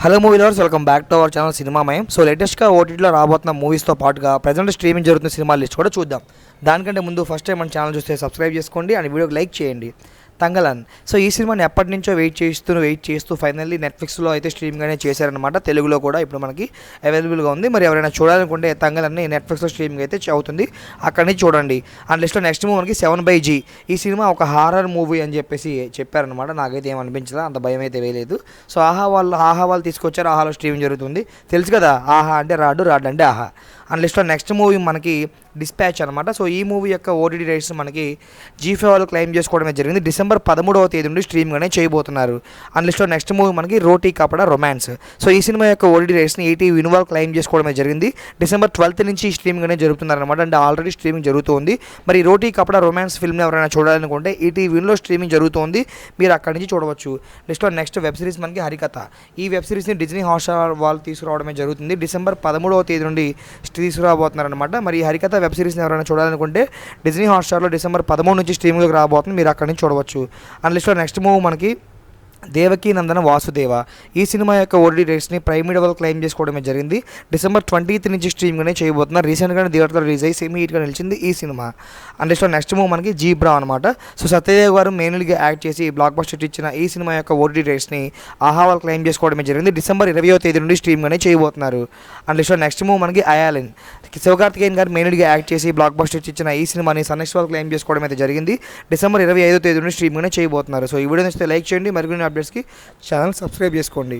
Hello movie lovers, welcome back to our channel Cinemamayam. So లేటెస్ట్గా ఓటీటీలో రాబోతున్న మూవీస్తో పాటుగా ప్రజెంట్ స్ట్రీమింగ్ జరుగుతున్న సినిమా లిస్ట్ కూడా చూద్దాం. దానికంటే ముందు ఫస్ట్ టైం మన ఛానల్ చూస్తే సబ్స్క్రైబ్ చేసుకోండి అండ్ వీడియోకి లైక్ చేయండి. తంగలన్. సో ఈ సినిమాని ఎప్పటి నుంచో వెయిట్ చేస్తూ ఫైనల్లీ నెట్ఫ్లిక్స్లో అయితే స్ట్రీమింగ్ చేశారనమాట. తెలుగులో కూడా ఇప్పుడు మనకి అవైలబుల్గా ఉంది. మరి ఎవరైనా చూడాలనుకుంటే తంగలన్ని నెట్ఫ్లిక్స్లో స్ట్రీమింగ్ అయితే అవుతుంది, అక్కడి నుంచి చూడండి. అండ్ లిస్ట్లో నెక్స్ట్ మూవీ మనకి 7/G. ఈ సినిమా ఒక హారర్ మూవీ అని చెప్పేసి చెప్పారనమాట. నాకైతే ఏమనిపించదా, అంత భయం అయితే వేయలేదు. సో ఆహా వాళ్ళు తీసుకొచ్చారు, ఆహాలో స్ట్రీమింగ్ జరుగుతుంది. తెలుసు కదా, ఆహా అంటే రాడ్ అంటే ఆహా. అండ్ లిస్ట్లో నెక్స్ట్ మూవీ మనకి డిస్పాచ్ అనమాట. సో ఈ మూవీ యొక్క ఓటీటీ రైట్స్ మనకి G5 వాళ్ళు క్లెయిమ్ చేసుకోవడమే జరిగింది. డిసెంబర్ 13వ తేదీ నుండి స్ట్రీమింగ్ చేయబోతున్నారు. అండ్ లిస్ట్లో నెక్స్ట్ మూవీ మనకి రోటీ కపడా రొమాన్స్. సో ఈ సినిమా యొక్క ఓటీటీ రైట్స్ని ఈటీవీ విన్ క్లెయిమ్ చేసుకోవడమే జరిగింది. డిసెంబర్ 12th నుంచి స్ట్రీమింగ్ జరుగుతున్నారనమాట. అంటే ఆల్రెడీ స్ట్రీమింగ్ జరుగుతుంది. మరి రోటీ కపడా రొమాన్స్ ఫిల్మ్ని ఎవరైనా చూడాలనుకుంటే ఈటీవీ విన్లో స్ట్రీమింగ్ జరుగుతుంది, మీరు అక్కడి నుంచి చూడవచ్చు. లిస్ట్లో నెక్స్ట్ వెబ్ సిరీస్ మనకి హరికథ. ఈ వెబ్ సిరీస్ని డిజ్నీ హాట్‌స్టార్ వాళ్ళు తీసుకురావడమే జరుగుతుంది. డిసెంబర్ 13వ తేదీ నుండి తీసుకురాబోతున్నారనమాట. మరి ఈ హరికథ వెబ్ సిరీస్ని ఎవరైనా చూడాలనుకుంటే డిజ్నీ హాట్‌స్టార్లో డిసెంబర్ 13 నుంచి స్ట్రీమింగ్లోకి రాబోతుంది, మీరు అక్కడి నుంచి చూడవచ్చు. అండ్ లిస్ట్లో నెక్స్ట్ మూవీ మనకి దేవకీ నందన వాసుదేవ. ఈ సినిమా యొక్క ఓటీటీ రైట్స్ని ప్రైమ్ వీడియో వాళ్ళు క్లెయిమ్ చేసుకోవడమే జరిగింది. డిసెంబర్ 20th నుంచి స్ట్రీమింగ్ చేయబోతున్నారు. రీసెంట్గానే థియేటర్లో రిలీజ్ అయ్యి సెమీ హిట్గా నిలిచింది ఈ సినిమా. అండ్ నెక్స్ట్ మూవ్ మనకి జీబ్రా అనమాట. సో సత్యదేవ్ గారు మెయిన్గా యాక్ట్ చేసి బ్లాక్ బస్టర్ ఇచ్చిన ఈ సినిమా యొక్క ఓటీటీ రైట్స్ని ఆహా వాళ్ళు క్లెయిమ్ చేసుకోవడమే జరిగింది. డిసెంబర్ 20వ తేదీ నుండి స్ట్రీమింగ్ చేయబోతున్నారు. అండ్ నెక్స్ట్ మూవ్ మనకి అయాలిన్. శివకార్తికేయన్ గారు మెయిన్గా యాక్ట్ చేసి బ్లాక్ బస్టర్ ఇచ్చిన ఈ సినిమాని సన్నెక్స్ వాళ్ళు క్లెయిమ్ చేసుకోవడం అయితే జరిగింది. డిసెంబర్ 25వ తేదీ నుండి స్ట్రీమింగ్ చేయబోతున్నారు. సో ఈ వీడియో నచ్చితే లైక్ చేయండి, మరికొన్ని అప్డేట్స్కి ఛానల్ సబ్స్క్రైబ్ చేసుకోండి.